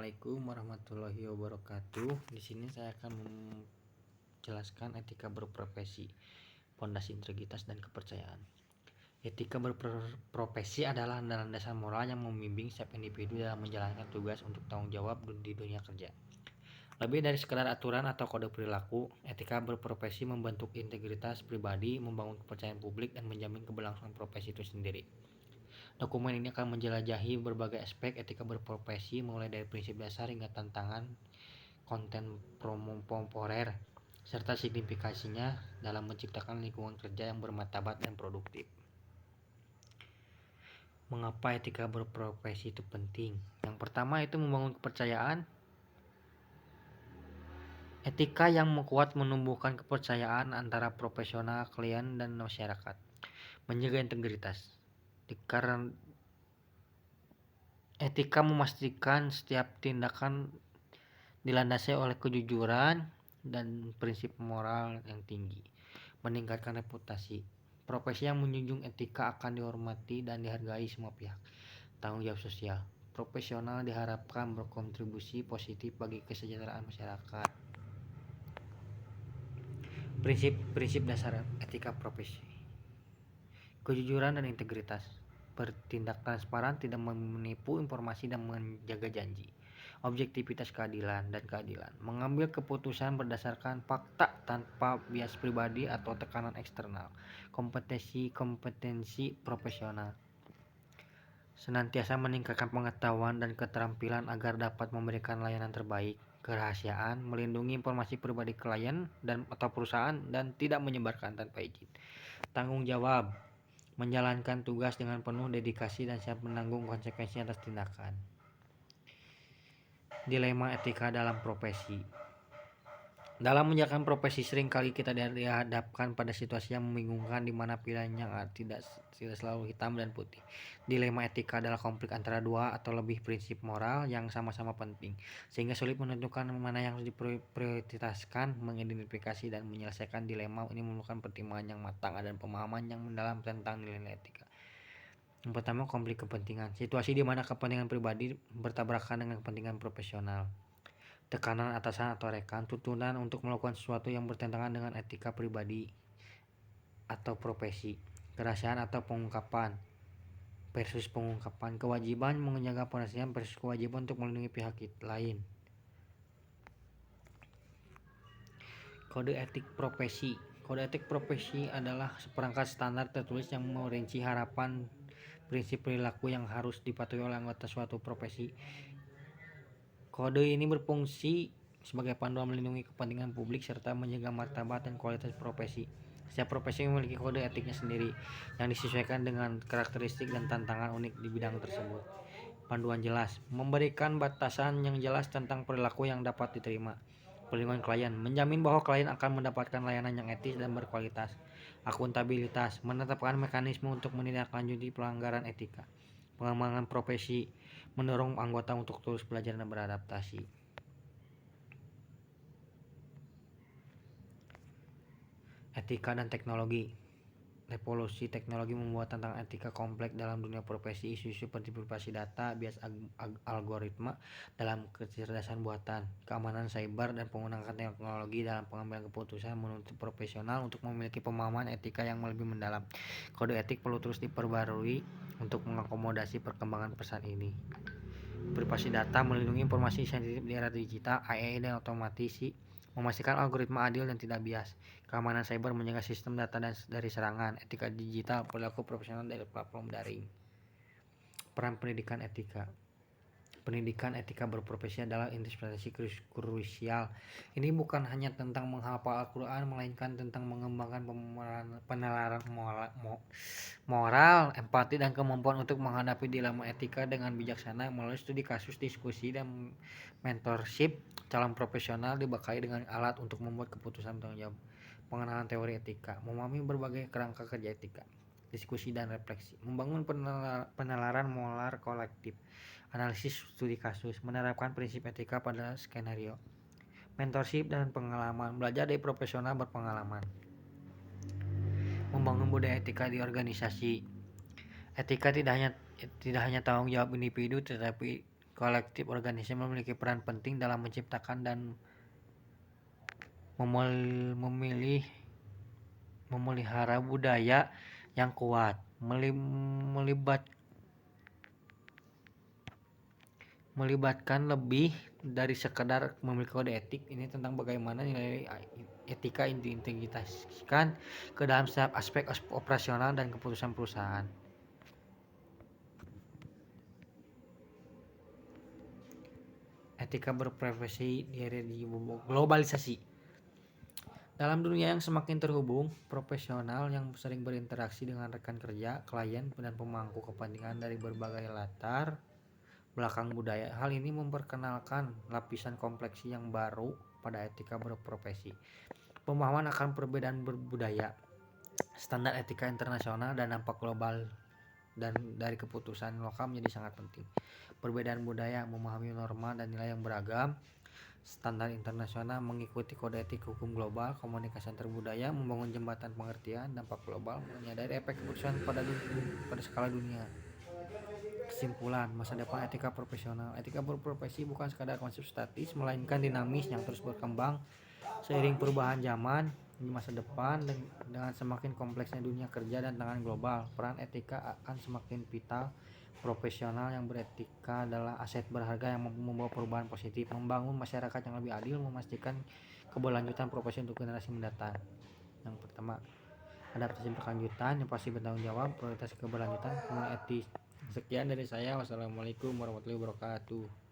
Assalamualaikum warahmatullahi wabarakatuh. Di sini saya akan menjelaskan etika berprofesi, pondasi integritas dan kepercayaan. Etika berprofesi adalah landasan moral yang membimbing setiap individu dalam menjalankan tugas untuk tanggung jawab di dunia kerja. Lebih dari sekadar aturan atau kode perilaku, etika berprofesi membentuk integritas pribadi, membangun kepercayaan publik, dan menjamin keberlangsungan profesi itu sendiri. Dokumen ini akan menjelajahi berbagai aspek etika berprofesi, mulai dari prinsip dasar hingga tantangan kontemporer, serta signifikasinya dalam menciptakan lingkungan kerja yang bermartabat dan produktif. Mengapa etika berprofesi itu penting? Yang pertama itu membangun kepercayaan. Etika yang kuat menumbuhkan kepercayaan antara profesional, klien, dan masyarakat. Menjaga integritas. Karena etika memastikan setiap tindakan dilandasi oleh kejujuran dan prinsip moral yang tinggi. Meningkatkan reputasi. Profesi yang menjunjung etika akan dihormati dan dihargai semua pihak. Tanggung jawab sosial. Profesional diharapkan berkontribusi positif bagi kesejahteraan masyarakat. Prinsip dasar etika profesi. Kejujuran dan integritas. Bertindak transparan, tidak menipu informasi, dan menjaga janji. Objektivitas keadilan. Mengambil keputusan berdasarkan fakta tanpa bias pribadi atau tekanan eksternal. Kompetensi profesional. Senantiasa meningkatkan pengetahuan dan keterampilan agar dapat memberikan layanan terbaik. Kerahasiaan, melindungi informasi pribadi klien dan atau perusahaan dan tidak menyebarkan tanpa izin. Tanggung jawab, menjalankan tugas dengan penuh dedikasi dan siap menanggung konsekuensi atas tindakan. Dilema etika dalam profesi. Dalam menjalankan profesi seringkali kita dihadapkan pada situasi yang membingungkan di mana pilihannya tidak selalu hitam dan putih. Dilema etika adalah konflik antara dua atau lebih prinsip moral yang sama-sama penting, sehingga sulit menentukan mana yang harus diprioritaskan. Mengidentifikasi dan menyelesaikan dilema ini memerlukan pertimbangan yang matang dan pemahaman yang mendalam tentang nilai etika. Yang pertama, konflik kepentingan. Situasi di mana kepentingan pribadi bertabrakan dengan kepentingan profesional. Tekanan atasan atau rekan, tuntutan untuk melakukan sesuatu yang bertentangan dengan etika pribadi atau profesi. Kerahasiaan atau pengungkapan versus pengungkapan. Kewajiban menjaga perasaan versus kewajiban untuk melindungi pihak lain. Kode etik profesi. Kode etik profesi adalah seperangkat standar tertulis yang merinci harapan prinsip perilaku yang harus dipatuhi oleh anggota suatu profesi. Kode ini berfungsi sebagai panduan melindungi kepentingan publik serta menjaga martabat dan kualitas profesi. Setiap profesi memiliki kode etiknya sendiri yang disesuaikan dengan karakteristik dan tantangan unik di bidang tersebut. Panduan jelas, memberikan batasan yang jelas tentang perilaku yang dapat diterima. Perlindungan klien, menjamin bahwa klien akan mendapatkan layanan yang etis dan berkualitas. Akuntabilitas, menetapkan mekanisme untuk menindaklanjuti pelanggaran etika. Pengembangan profesi, mendorong anggota untuk terus belajar dan beradaptasi. Etika dan teknologi. Revolusi teknologi membuat tantangan etika kompleks dalam dunia profesi. Isu-isu seperti privasi data, bias algoritma dalam kecerdasan buatan, keamanan cyber, dan penggunaan teknologi dalam pengambilan keputusan menuntut profesional untuk memiliki pemahaman etika yang lebih mendalam. Kode etik perlu terus diperbarui untuk mengakomodasi perkembangan pesan ini. Privasi data, melindungi informasi sensitif di era digital. AI dan otomatis memastikan algoritma adil dan tidak bias. Keamanan cyber, menjaga sistem data dari serangan. Etika digital, perilaku profesional dari platform daring. Peran pendidikan etika. Pendidikan etika berprofesi adalah investasi krusial. Ini bukan hanya tentang menghafal Al-Quran, melainkan tentang mengembangkan penalaran moral, empati, dan kemampuan untuk menghadapi dilema etika dengan bijaksana. Melalui studi kasus, diskusi, dan mentorship, calon profesional dibekali dengan alat untuk membuat keputusan bertanggung jawab. Pengenalan teori etika, memahami berbagai kerangka kerja etika. Diskusi dan refleksi, membangun penalaran moral kolektif. Analisis studi kasus, menerapkan prinsip etika pada skenario. Mentorship dan pengalaman, belajar dari profesional berpengalaman. Membangun budaya etika di organisasi. Etika tidak hanya tanggung jawab individu, tetapi kolektif organisasi memiliki peran penting dalam menciptakan dan memelihara budaya yang kuat, melibatkan lebih dari sekedar memiliki kode etik. Ini tentang bagaimana nilai etika diintegrasikan ke dalam setiap aspek operasional dan keputusan perusahaan. Etika berprofesi di globalisasi. Dalam dunia yang semakin terhubung, profesional yang sering berinteraksi dengan rekan kerja, klien, dan pemangku kepentingan dari berbagai latar belakang budaya. Hal ini memperkenalkan lapisan kompleksi yang baru pada etika berprofesi. Pemahaman akan perbedaan berbudaya, standar etika internasional, dan dampak global dan dari keputusan lokal menjadi sangat penting. Perbedaan budaya, memahami norma dan nilai yang beragam, standar internasional, mengikuti kode etik hukum global, komunikasi antar budaya, membangun jembatan pengertian, dampak global, menyadari efek keputusan pada skala dunia. Kesimpulan, masa depan etika profesional. Etika berprofesi bukan sekadar konsep statis, melainkan dinamis yang terus berkembang seiring perubahan zaman. Di masa depan, dengan semakin kompleksnya dunia kerja dan tantangan global, peran etika akan semakin vital. Profesional yang beretika adalah aset berharga yang mampu membawa perubahan positif, membangun masyarakat yang lebih adil, memastikan keberlanjutan profesi untuk generasi mendatang. Yang pertama, adaptasi berkelanjutan, yang pasti bertanggung jawab, prioritas keberlanjutan, kemudian etis. Sekian dari saya. Wassalamualaikum warahmatullahi wabarakatuh.